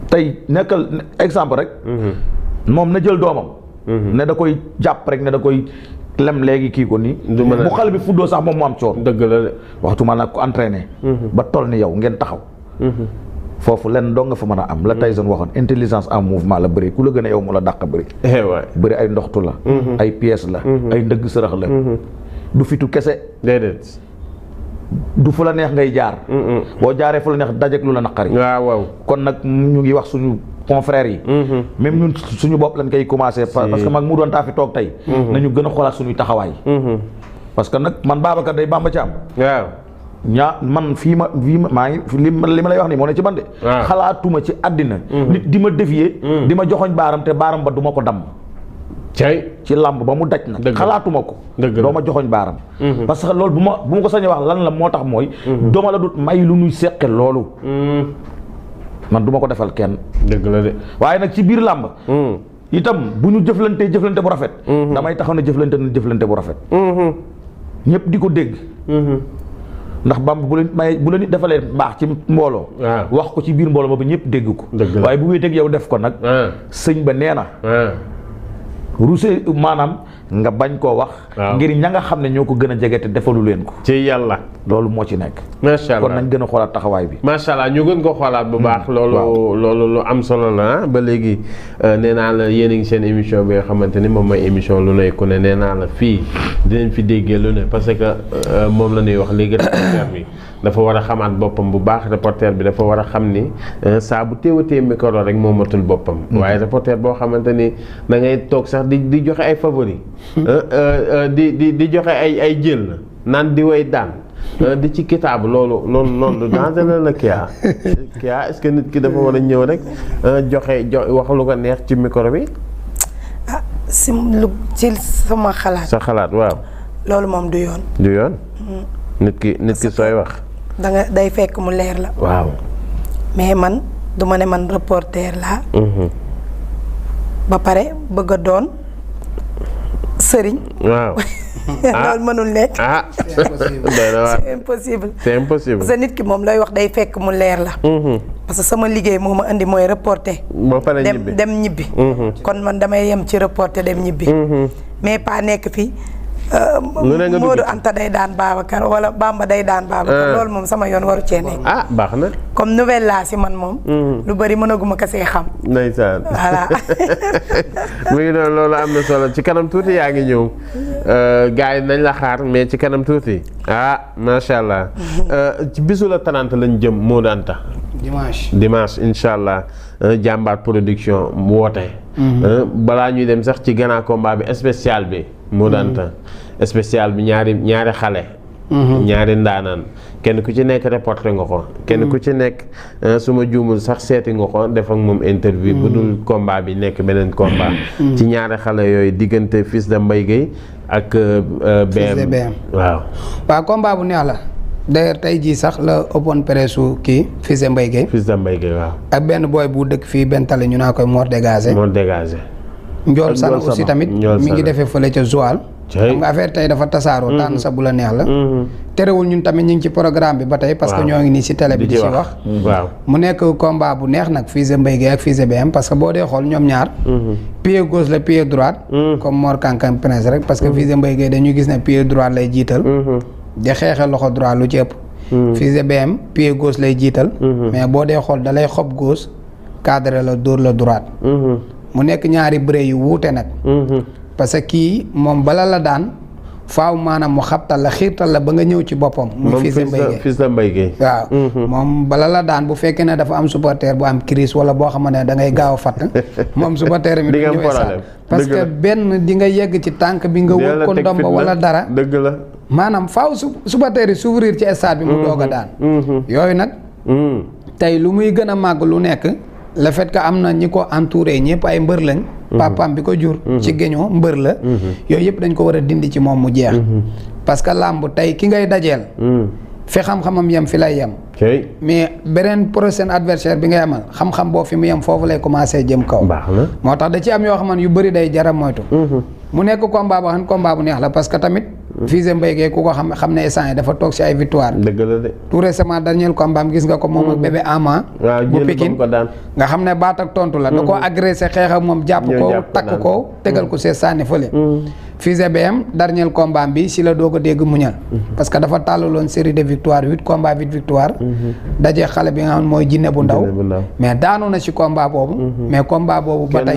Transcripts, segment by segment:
tey nekkal exemple rek. moom na jël doomam. ne da koy jàpp rek ne da koy lem léegi kii ko nii. bu xale bi fuddoo sax moom mu am coon. dëgg la de. waxtu ma nag ko entraîné. ba toll ni yow ngeen taxaw. foofu lenn doo nga fa mën a am la Tyson waxoon intelligence en mouvement la bëri ku la gën a yow mu la dàq bëri. bëri ay ndoxtu la. ay pièces la. ay ndëgg sërëx la. du fitu kese. déedéet. du fu la neex ngay jaar. boo jaaree fu la neex dajeek lu la naqari. waaw. kon nag ñu ngi wax suñu confrères yi. même ñun suñu bopp lañ koy commencé. parce que mag mu doon taa fi toog tey. nañu gën a xoolaat suñuy taxawaay. parce que nag man Babacar day Bamba Thiam. waaw. man maa ngi li ma lay wax nii moo ne ci man de. xalaatuma ci àddina. nit di ma défier. di ma joxoñ baaram te baaram ba du ma ko damm. ci làmb ba mu daj na xalaatuma ko. doo ma joxoñ baaram. parce que loolu bu ma ko sañee wax lan la moo tax mooy. dooma la dut may lu nuy seqe loolu. man du ma ko defal kenn. dëgg la de. waaye nag ci biir làmb. itam bu ñu jëflantee jëflante bu rafet. damay taxaw ne jëflante bu rafet. ñëpp di ko dégg. ndax Bamba bu la nit defalee baax ci mbooloo. wax ko ci biir mbooloo ma ba ñëpp dégg ko. waaye bu wéeteeg yow def ko nag. sëñ ba nee na. rusé maanaam nga bañ koo wax. ngir ña nga xam ne ñoo ko gën a jege te defalu leen ko. ci yàlla. loolu moo ci nekk. macha allah kon nañ gën a xoolaat taxawaay bi. macha allah ñu gën ko xoolaat bu baax. loolu lu am solo la ba léegi nee naa la yéen a ngi seen émission bi nga xamante ni moom mooy émission lu ne ku ne nee naa la fii dinañ fi déggee lu ne parce que moom la ñuy wax léegi reporter bi dafa war a xamaat boppam bu baax reporter bi dafa war a xam ni saa bu téewatee micro rek moo matul boppam. waaye reporter boo xamante ni da ngay toog sax di joxe ay favori di joxe ay jël naan di way daan. di ci kitaabu loolu danger la Kia est-ce que nit ki dafa war a ñëw rek wax lu ko neex ci micro bi. ci sama xalaat. sa xalaat waaw. loolu moom du yoon. du yoon. nit ki sooy wax. day fekk mu leer la. waaw. mais man du ma ne man reporter laa. ba pare bëgg a doon sëriñ. waaw. loolu mënul nekk. c'est impossible. parce que nit ki moom lay wax day fekk mu leer la. parce que sama liggéey moo ma indi mooy reporter. ba pare dem ñibbi. kon man damay yem ci reporter dem ñibbi. mais pas nekk fi. Modou Anta day daan Babacar wala Bamba day daan Babacar. loolu moom sama yoon waru cee nekk. baax na. comme nouvelle laa si man moom. lu bari mënaguma ko see xam. ndeysaan. voilà. mu ngi noonu loolu am na solo ci kanam tuuti yaa ngi ñëw gars yi nañ la xaar mais ci kanam tuuti macha allah ci bisu la 30 lañ jëm Modou Anta. dimanche incha allah jàmbaar production woote. balaa ñuy dem sax ci grand combat bi spécial bi. Modou Anta spécial bi ñaari xale. ñaari ndaanaan kenn ku ci nekk reporté nga ko. kenn ku ci nekk su ma juumul sax seeti nga ko def ak moom interview. bu dul combat bi nekk beneen combat. ci ñaari xale yooyu diggante Fils de Mbaye Guèye ak. BM waaw combat bu neex la. d'ailleurs tey jii sax la open presse kii Fils de Mbaye Guèye. Fils de Mbaye Guèye waaw. ak benn boy bu dëkk fii benn tali ñu naa koy Mor Dégagé. Njool Sana aussi tamit mi ngi defee fële ca Joal. xam nga affaire tey dafa tasaaroo. tànn sa bu la neex la. terewul ñun tamit ñu ngi ci programme bi ba tey. parce que ñoo ngi nii si télé bi di ci wax. waaw mu nekk combat bu neex nag Fils de Mbaye Guèye ak Fils de BM parce que boo dee xool ñoom ñaar. pied gauche la pied droite. comme Mor Kankan Prince rek parce que Fils de Mbaye Guèye dañuy gis ne pied droite lay jiital. di xeexe loxo droit lu ci ëpp. Fils de BM pied gauche lay jiital. mais boo dee xool da lay xob gauche cadre la dóor la droite. mu nekk ñaari bëre yu wuute nag. parce que kii moom bala la daan faaw maanaam mu xabtal la xiirtal la ba nga ñëw ci boppam. muy Fils de Mbaye Guèye waaw. moom bala la daan bu fekkee ne dafa am supporter bu am crise wala boo xamante ne da ngay gaaw a fatt moom supporter mi. di nga am problème parce que benn di nga yegg ci tànk bi nga wër ko ndomba wala dara. dëgg la maanaam faaw supporter yi s'ouvrir ci stade bi mu doog a daan. yooyu nag. tey lu muy gën a màgg lu nekk. le fait que am na ñi ko entouré ñëpp ay mbër lañ. papam bi ko jur. ci géñoo mbër la. yooyu yëpp dañ ko war a dindi ci moom mu jeex. parce que làmb tey ki ngay dajeel. fi xam-xamam yem fi lay yem. mais beneen prochain adversaire bi ngay amal xam-xam boo fi mu yem foofu lay commencé jëm kaw. baax na moo tax da ci am yoo xam ne yu bëri day jara moytu. mu nekk combat boo xam ne combat bu neex la parce que tamit Fils de Mbaye Gueye ku ko xam ne instant yi dafa toog si ay victoire. dëgg la de. tout récemment dernier combat am gis nga ko moom ak bébé Ama. bu Pikine nga xam ne baat ak tontu la. da koo agressé xeex ak moom jàpp ko takk ko tegal ko see sànni fële. Fils de BM dernier combat bi si la doog a dégg muñal. parce que dafa tàllaloon série de victoire 8 combats 8 victoire. daje xale bi nga xam ne mooy jinne bu ndaw. mais daanu na si combat boobu. mais combat boobu ba tey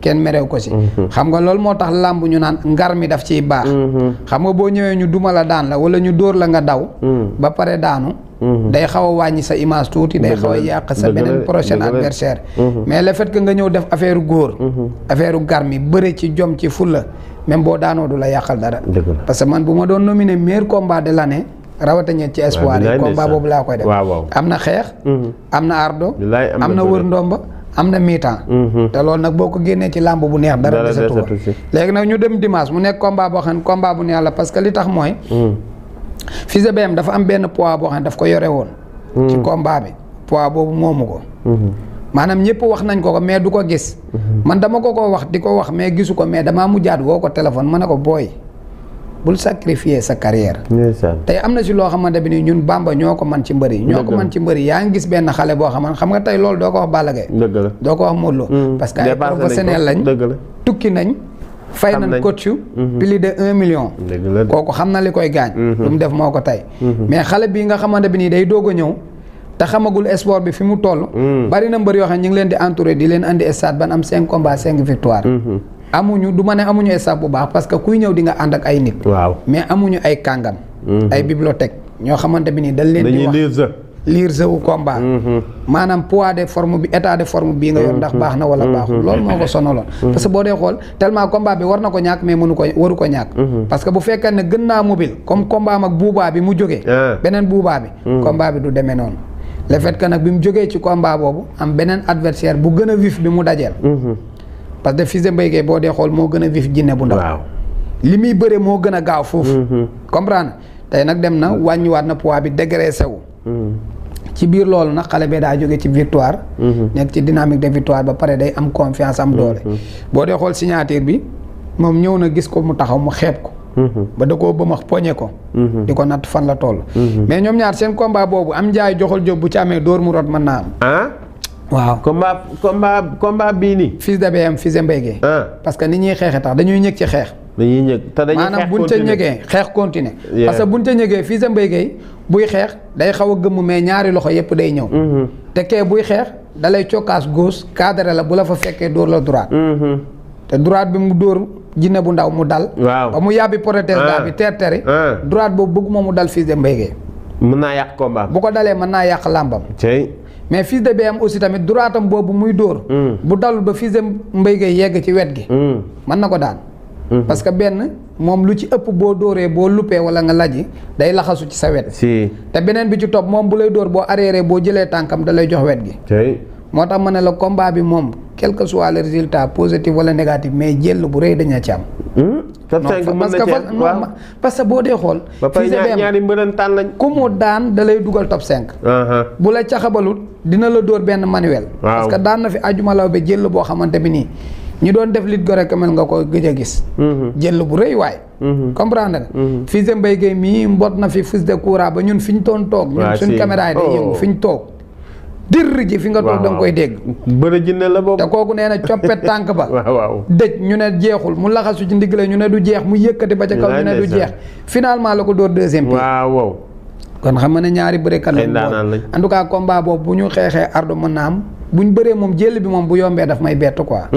kenn merew ko si. xam nga loolu moo tax làmb ñu naan ngar mi daf ciy baax. xam nga boo ñëwee ñu duma la daan la wala ñu dóor la nga daw. ba pare daanu. day xaw a wàññi sa image tuuti day xaw a yàq sa beneen prochain adversaire mais le fait que nga ñëw def affaire góor affaire garmi bëre ci jom ci fulla même boo daanoo du la yàqal dara parce que man bu ma doon nominé meilleur combat de l'année rawatina ci espoir yi combat boobu laa koy def am na xeex am na ardo am na wër ndomba am na mi-temps te loolu nag boo ko génnee ci làmb bu neex dara desatu ko léegi nag ñu dem dimanche mu nekk combat boo xam ne combat bu neex la parce que li tax mooy Fils de BM dafa am benn poids boo xam ne daf ko yore woon ci combat bi poids boobu moomu ko maanaam ñëpp wax nañ ko mais du ko gis man dama ko wax di ko wax mais gisu ko mais damaa mujjaat woo ko téléphone ma ne ko booy bul sacrifier sa carrière tey am na si loo xamante bi ni ñun Bamba ñoo ko man ci mbëri ñoo ko man ci mbëri yaa ngi gis benn xale boo xamante xam nga tey loolu doo ko wax Balla Gaye doo ko wax Modou Lo parce que ay professionnel lañ tukki nañ fay nañ coach plus de 1 million kooku xam na li koy gaañ lu mu def moo ko tey mais xale bii nga xamante bi nii day doog a ñëw te xamagul sport bi fi mu toll bari na mbër yoo xam ne ñu ngi leen di entouré di leen andi stade ban am 5 combats 5 victoire amuñu du ma ne amuñu staff bu baax parce que kuy ñëw di nga ànd ak ay nit mais amuñu ay kàngam ay bibliothèque ñoo xamante bi nii dañ leen di wax liir sa wu combat maanaam poids de forme bi état de forme bii nga yor ndax baax na wala baaxul loolu moo ko sonaloon parce que boo dee xool tellement combat bi war na ko ñàkk mais waru ko ñàkk parce que bu fekkee ne gën naa mobile comme combat am ak buubaa bi mu jógee beneen buubaa bi combat bi du demee noonu le fait que nag bi mu jógee ci combat boobu am beneen adversaire bu gën a vif bi mu dajeel parce que Fils de Mbaye Gueye boo dee xool moo gën a vif jinne bu ndaw li muy bëre moo gën a gaaw foofu comprendre tey nag dem na wàññiwaat na poids bi dégraissé wu ci biir loolu nag xale bi daa jóge ci victoire nekk ci dynamique de victoire ba pare day am confiance am doole boo dee xool signature bi moom ñëw na gis ko mu taxaw mu xeeb ko ba da koo bëmax poñe ko di ko natt fan la toll mais ñoom ñaar seen combat boobu am njaay joxal jóg bu ci amee dóor mu rot mën naa am waaw combat bii nii Fils de BM Fils de Mbaye Gueye parce que ni ñuy xeexe tax dañuy ñëg ci xeex dañuy ñëg te dañuy maanaam buñ ca ñëgee xeex continuer parce que buñ ca ñëgee Fils de Mbaye Gueye buy xeex day xaw a gëmm mais ñaari loxo yëpp day ñëw te kee buy xeex da lay cokkaas gauche cadré la bu la fa fekkee dóor la droite te droite bi mu dóor jinne bu ndaw mu dal ba mu yàbbi protège daa bi teri droite boobu bëgguma mu dal Fils de Mbaye Gueye mën naa yàq combat bu ko dalee mën naa yàq làmbam mais Fils de BM aussi tamit droitam boobu muy dóor bu dalul ba Fils de Mbaye Gueye yegg ci wet gi mën na ko daan parce que benn moom lu ci ëpp boo dóoree boo luppee wala nga laji day laxasu ci sa wet te beneen bi ci topp moom bu lay dóor boo arrière boo jëlee tànkam da lay jox wet gi moo tax ma ne la combat bi moom quel que soit le résultat positif wala négatif mais jël bu rëy daña ci am parce que boo dee xool Fils de BM ñaari mbërëntaan lañ ku mu daan da lay dugal top 5 bu la caxabalut dina la dóor benn manuel parce que daan na fi ajuma law ba jël boo xamante bi nii ñi doon def lit gore mel nga ko gëj a gis jël bu rëy waay comprendre nga Fils de Mbaye Gueye mii mbot na fi Fils de Koura ba ñun fi ñu doon toog ñun suñ caméra yi day yëngu fi ñu toog dirr ji fi nga toog da nga koy dégg bëri jinne la boobu te kooku nee na coppet tànk ba dëj ñu ne jeexul mu laxasu ci ndigg la ñu ne du jeex mu yëkkati ba ca kaw ñu ne du jeex finalement la ko dóor deuxième bi kon xam nga ne ñaari bërekat lañ en tout cas combat boobu bu ñu xeexee ardo mën na am bu ñu bëree moom jël bi moom bu yombee daf may bett quoi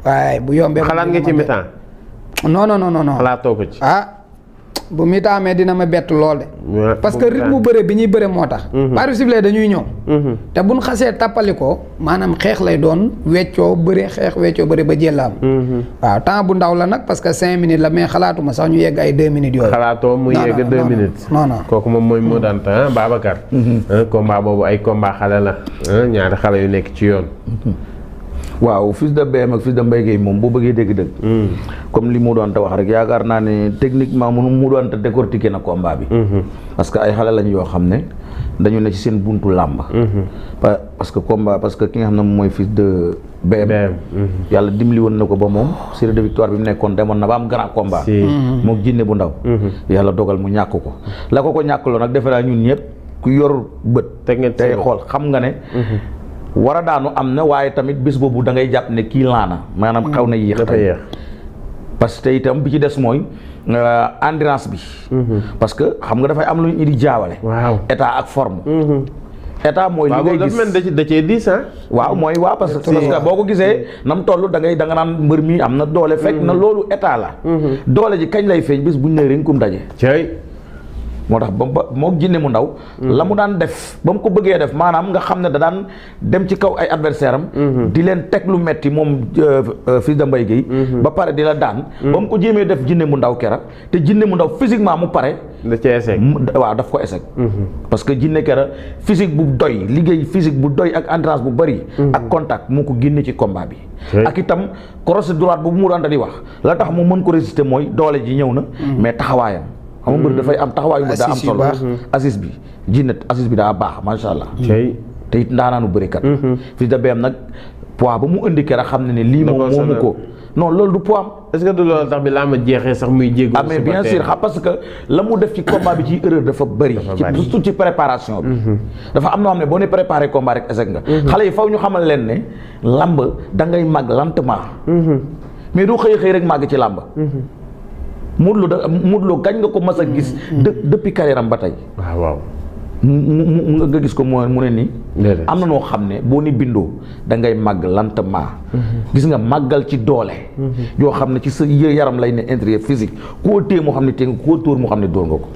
waaye bu yombee xalaat nga ci mi-temps non xalaatoo ko ci bu mi-temps amee dina ma bett lool de parce que rythme mu bëre bi ñuy bëre moo tax pari sifflé dañuy ñëw te buñ xasee tàppali ko maanaam xeex lay doon weccoo bëre xeex weccoo bëre ba jël am waaw temps bu ndaw la nag parce que 5 minutes la mais xalaatuma sax ñu yegg ay 2 minutes yooyu xalaatoo mu yegg 2 minutes non kooku moom mooy moo daan temps Babacar combat boobu ay combat xale la ñaari xale yu nekk ci yoon waaw Fils de BM ak Fils de Mbaye Gueye moom boo bëggee dégg-dëgg comme li mu doon te wax rek yaakaar naa ne techniquement mu doon te décortiquer na combat bi parce que ay xale lañ yoo xam ne dañu ne ci seen buntu làmb parce que ki nga xam ne moom mooy fils de BM yàlla dimbali woon na ko ba moom série de victoire bi mu nekkoon demoon na ba am grand combat mook jinne bu ndaw yàlla dogal mu ñàkk ko la ko ñàkkloo nag defe naa ñun ñëpp ku yor bët tey xool xam nga ne war a daanu am na waaye tamit bés boobu da ngay jàpp ne kii laana maanaam xaw na yéex parce que itam bi ci des mooy endurance bi parce que xam nga dafay am lu ñu di jaawale état ak forme état mooy li ngay gis da cee diis waaw mooy parce que boo ko gisee nam toll da nga naan mbër mi am na doole fekk na loolu état la doole ji kañ lay feeñ bis buñ ne rinkum daje moo tax ba moo jinne mu ndaw la mu daan def ba mu ko bëggee def maanaam nga xam ne da daan dem ci kaw ay adversaire am di leen teg lu metti moom fils de Mbaye Guèye ba pare di la daan ba mu ko jéemee def jinne mu ndaw kera te jinne mu ndaw physiquement mu pare da ci échec waaw daf ko échec parce que jinne kera physique bu doy liggéey physique bu doy ak endurance bu bëri ak contact moo ko génne ci combat bi ak itam crochet droite boobu mu daan di wax la tax mu mën ko résister mooy doole ji ñëw na mais taxawaayam xam nga mbër dafay am taxawaayu mbër daa am solo assise bi jinne assise bi daa baax macha allah te it ndaanaanu bërikat fils de BM nag poids ba mu indi kera xam ne ne lii moom moomu ko non loolu du poids am est-ce que du loolu tax bi laa ma jeexee sax muy jéego mais bien sûr parce que la mu def ci combat bi ci erreur dafa bëri surtout ci préparation bi dafa am noo xam ne boo ne préparé combat rek échec nga xale yi faw ñu xamal leen ne lamb da ngay màgg lentement mais doo xëy rek màgg ci làmb Modou Lo gañ nga ko mas a gis depuis carrière am ba tey waaw mu nga gis ko mu ne nii am na noo xam ne boo ni bindoo da ngay màgg lentement gis nga màggal ci doole yoo xam ne ci sa yaram lay ne intérieur physique koo téye moo xam ne téye nga koo tóor moo xam ne dóor nga ko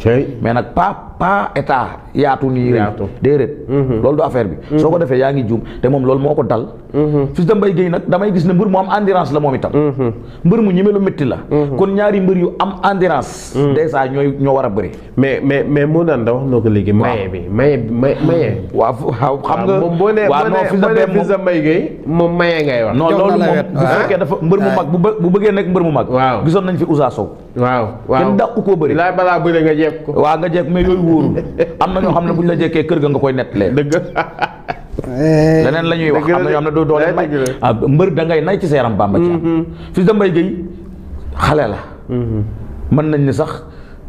mais nag pas état yaatu nii déedéet loolu du affaire bi soo ko defee yaa ngi juum te moom loolu moo ko dal fils de Mbaye Guèye nag damay gis ne mbër mu am endurance la moom itam mbër mu ñeme lu métti la kon ñaari mbër yu am endurance dèjà ñoo war a bëri mais moo daan da wax noo ko léegi maye waaw xam nga moom boo nee fils de Mbaye Guèye moom maye ngay wax non loolu moom bu fekkee dafa mbër mu mag bu bëggee nekk mbër mu mag gisoon nañ fi Ousa Sow waaw kenn dàqu koo bëri laay balaa bëri nga jekk ko waaw nga jekk mais yooyu wóorul am na ñoo xam ne bu ñu la jekkee kër ga nga koy nettalee dëgg leneen la ñuy wax am na ñoo xam ne doo doole may mbër da ngay nay ci sa yaram Bamba Thiam fils de Mbaye Guèye xale la mën nañ ne sax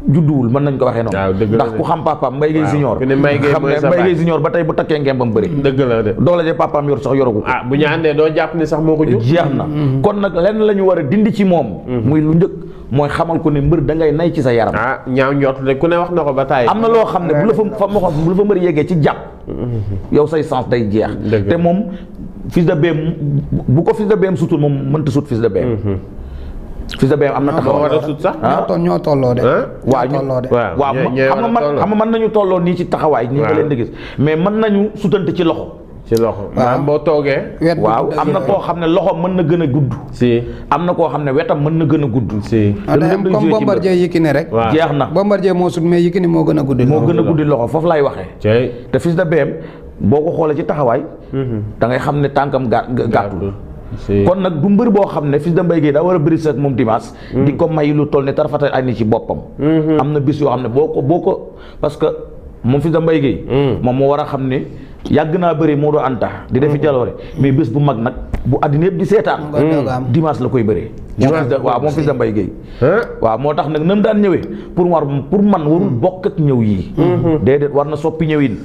judduwul mën nañ ko waxee noonu ndax ku xam papaam Mbaye Guèye Junior xam ne Mbaye Guèye Junior ba tey bu takkee ngembam bëri dëgg la de doole je papaam yor sax yoragu ko bu ñu àndee doo jàpp ni sax moo ko jur jeex na kon nag lenn la ñu war a dindi ci moom muy lu njëkk mooy xamal ko ne mbër da ngay nay ci sa yaram ñaaw njort de ku ne wax na ko ba taay am na loo xam ne bu la fa mbër yeggee ci jàpp yow say sens day jeex te moom fils de BM bu ko fils de BM sutul moom mënta sut fils de BM fils de BM am na taxaw war a sut sax ñoo tolloo de waaw xam nga mën nañu tolloo nii ci taxawaay nii nga leen di gis mais mën nañu sutante ci loxo maanaam boo toogee waaw am na koo xam ne loxo mën na gën a gudd am na koo xam ne wetam mën na gën a gudd comme Bombardier Yékini rek jeex na Bombardier moo sut mais Yékini moo gën a guddi loxo foofu lay waxee te fils de BM boo ko xoolee ci taxawaay da ngay xam ne tànkam gàttul kon nag du mbër boo xam ne fils de Mbaye Guèye daa war a bëri seet moom dimanche di ko may lu toll ne tarafata ay ni ci boppam am na bis yoo xam ne boo ko parce que moom fils de Mbaye Guèye moom moo war a xam ne yàgg naa bëri Modou Anta di defi jaloore mais bés bu mag nag bu àddina yëpp di seetaan dimanche la koy bëree waaw moom fils de Mbaye Guèye waaw moo tax nag na mu daan ñëwee pour man warul bokk ak ñëw yii déedéet war na soppi ñëwin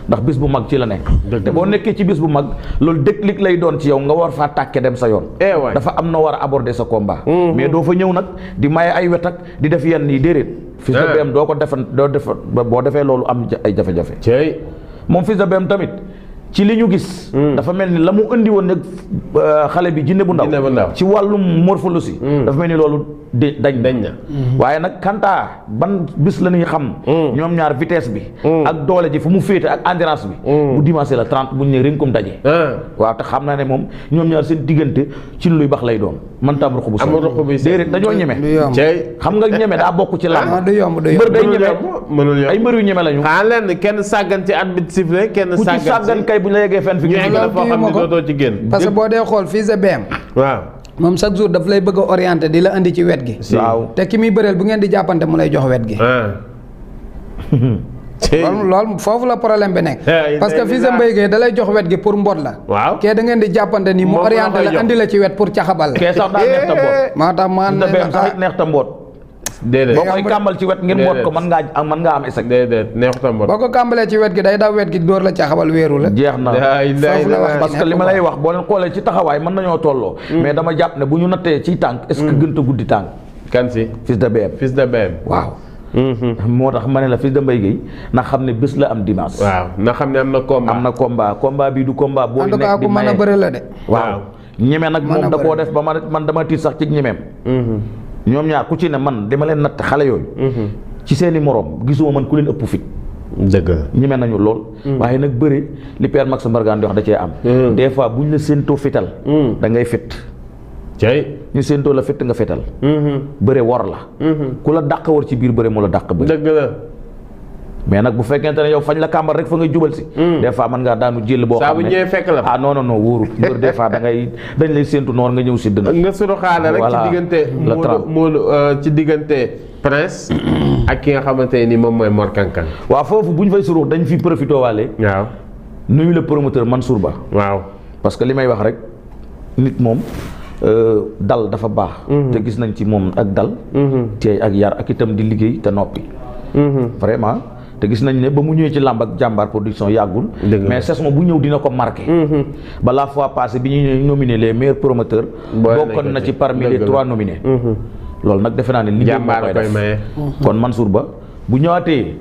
ndax bis bu mag ci la nekk te boo nekkee ci bis bu mag loolu déclic lay doon ci yow nga war faa tàkke dem sa yoon dafa am na war a aborder sa combat mais doo fa ñëw nag di maye ay wet ak di def yenn yi déedéet fils de BM doo def boo defee loolu am ay jafe-jafe moom fils de BM tamit ci li ñu gis dafa mel ni la mu indi woon nag xale bi jinne bu ndaw ci wàllum morphologie dafa mel ni loolu dañ na waaye nag kanta ban bis la ñuy xam ñoom ñaar vitesse bi ak doole ji fu mu féete ak endurance bi bu dimanche la 30 bu ñu ne ring comme daje waaw te xam naa ne moom ñoom ñaar seen diggante ci luy bax lay doon man tam ruq bu déedéet dañoo ñeme xam nga ñeme daa bokk ci làmb mbër day ñeme ay mbër yu ñeme lañu leen kenn sàggan ci arbitre sifflé kenn sàggan kay bu ñu la yeggee fenn fi foo xam ne dootoo ci génn parce que boo dee xool fils de BM waaw moom chaque jour daf lay bëgg a orienté di la andi ci wet gi waaw te ki muy bëreel bu ngeen di jàppante mu lay jox wet gi loolu foofu la problème bi nekk. parce que Fils de Mbaye Gueye da lay jox wet gi pour mbot la. waaw kee da ngeen di jàppante ni mu orienté la andi la ci wet pour caxabal la. kee sax daa neex ta mboot. moo tax man sax neex ta mboot. déedéet boo koy kàmbal ci wet ngeen mboot ko mën ngaa am échec. déedéet neexuta mbot. boo ko kàmbalee ci wet gi day daw wet gi dóor la caxabal wéeru la. jeex na foofu la wax parce que li ma lay wax boo leen xoolee ci taxawaay mën nañoo tolloo. mais dama jàpp ne bu ñu nattee ci tànk est-ce que gën a guddi tànk. kan si Fils de BM. Fils de BM. waaw. moo tax ma ne la Fils de Mbaye Gueye na xam ne bés la am dimanche. waaw na xam ne am na combat. am na combat bi du combat. booy en tout cas nekk di ku mën a maye bëre la de. waaw ñeme nag moom da koo bëri. def ba man dama tiit sax ci ñemeem. ñoom ñaar ku ci ne man dama leen natt xale yooyu. ci seeni morom gisuma man ku leen ëpp fit. dëgg la ñeme nañu lool. waaye nag bëri li Père Max Mbargane di wax da cee am. des fois buñ la séentoo fital. da ngay fit. cey ñu séentoo la fitt nga fital. bëre wor la. ku la dàq war ci biir bëre mu la dàq bëri. dëgg la. mais nag bu fekkente ne yow fañ la kàmbar rek fa ngay jubal si. des fois mën ngaa daanu jël boo. saa xam bu ne ñëwee fekk la. ah non wóorut mbër des fois dañ lay séentu noor nga ñëw si dënn. nga sunu xaale rek Voilà. ci diggante Le Modou ci diggante Prince ak ki nga xamante ni moom mooy Mor Kankang. waaw foofu bu ñu fay surux dañ fi profité waale waaw nuyu le promoteur Mansour Ba. waaw. parce que li may wax rek nit moom dal dafa baax. te gis nañ ci moom ak dal. teey ak yar ak itam di liggéey te noppi. vraiment te gis nañ ne ba mu ñëwee ci làmb ak jàmbaar production yàggul. mais saison bu ñëw dina ko marqué. ba la fois passée bi ñuy nominé les meilleurs promoteurs. bokkoon na ci parmi les 3 nominés. loolu nag defe naa ne liggéey moo koy def maye. kon Mansour Ba bu ñëwaatee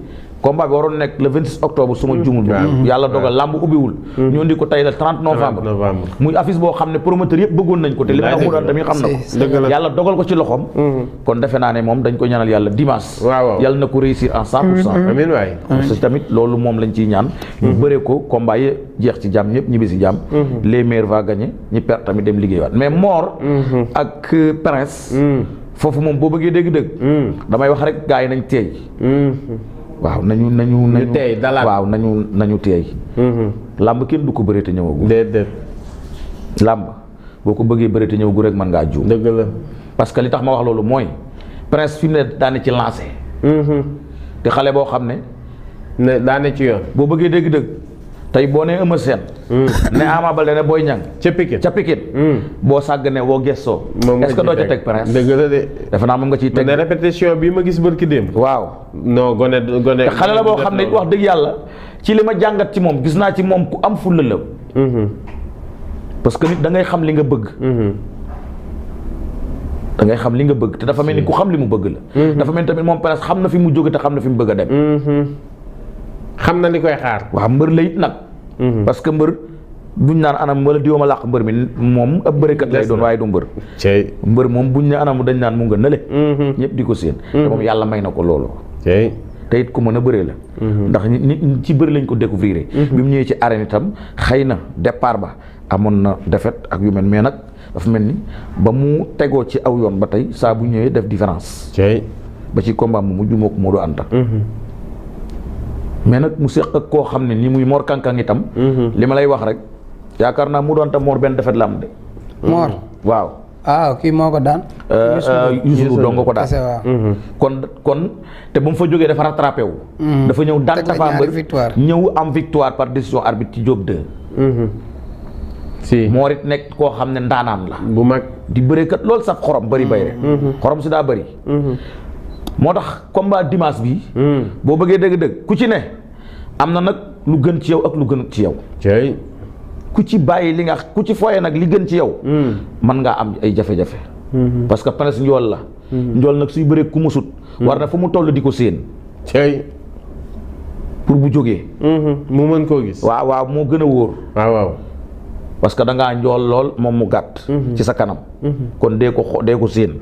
combat bi waroon nekk le 26 octobre su ma jumul. yàlla dogal làmb ubbiwul. ñu indi ko tey le 30 novembre. muy affiche boo xam ne promoteur yëpp bëggoon nañ ko te li ma wax mu doon tamit xam na ko. yàlla dogal ko ci loxoom. kon defe naa ne moom dañ ko ñaanal yàlla dimanche. waaw yàlla na ko réussir en 100%. amiin waay. parce que tamit loolu moom lañ ciy ñaan. ñu bëree ko combat yi jeex ci jàmm ñëpp ñibbi si jàmm. les meilleurs va gagner ñi perte tamit dem liggéeywaat mais Mor. ak Prince. foofu moom boo bëggee dégg-dégg. damay wax rek gars yi nañ teey. waaw nañu teey dalaat. waaw nañu teey. làmb kenn du ko bëree te ñëwagul. déedéet. làmb boo ko bëggee bëree te ñëwagul rek mën ngaa juum. dëgg la. parce que li tax ma wax loolu mooy Prince fi mu ne daane ci lancé. te xale boo xam ne. ne daane ci yoon. boo bëggee dégg-dëgg tey boo nee Eumeu Sène. ne Ama Baldé ne Boy Niang. ca Pikine. boo sàgganee woo gestoo. est-ce que doo ca teg Prince. dëgg la de. defe naa moom nga ciy teg. mais répétition bii ma gis barki démb. waaw. non gone. te xale la boo xam ne wax dëgg yàlla ci li ma jàngat ci moom gis naa ci moom ku am fulla la. parce que nit da ngay xam li nga bëgg. da ngay xam li nga bëgg te dafa mel ni ku xam li mu bëgg la. dafa mel ni tamit moom Prince xam na fi mu jóge te xam na fi mu bëgg a dem. xam na li koy xaar. waaw mbër la it nag. parce que mbër buñ naan anam wala diwoma làq mbër mi moom ab bërekat lay doon waaye du mbër. mbër moom buñ ne anam dañ naan mu nga nële. ñëpp di ko séen. te moom yàlla may na ko loolu. te it ku mën a bëree la. ndax nit ci bëri lañ ko découvrir. bi mu ñëwee ci arène itam xëy na départ ba amoon na défaite ak yu mel mais nag dafa mel ni ba mu tegoo ci aw yoon ba tey saa bu ñëwee def différence. ba ci combat mu mujj moo ko Modou Anta. mais nag mu seq ak koo xam ne ni muy Mor Kankang itam. li ma lay wax rek yaakaar naa Modou Anta Mor benn defet la am de. Mor waaw. kii moo ko daan. Youssou doo nga ko daan. kon te ba mu fa jógee dafa rattrapé wu. dafa ñëw daan Tapha Mbeur ñëw am victoire par décision arbitre ci Diop 2. si Mor it nekk koo xam ne ndaanaan la. bu mag di bëree kat loolu saf xorom bëri bay rek. xorom si daa bëri. moo tax combat dimanche bi boo bëggee dëgg-dëgg ku ci ne am na nag lu gën ci yow ak lu gën ci yow. ku ci bàyyi li nga ku ci fooyee nag li gën ci yow. mën ngaa am ay jafe-jafe. parce que Prince njool la. njool nag suy bëree ku mu sut. war na fu mu toll di ko séen. pour bu jógee. mu mën koo gis. waaw moo gën a wóor. waaw. parce que da ngaa njool lool moom mu gàtt. ci sa kanam. kon dee ko séen.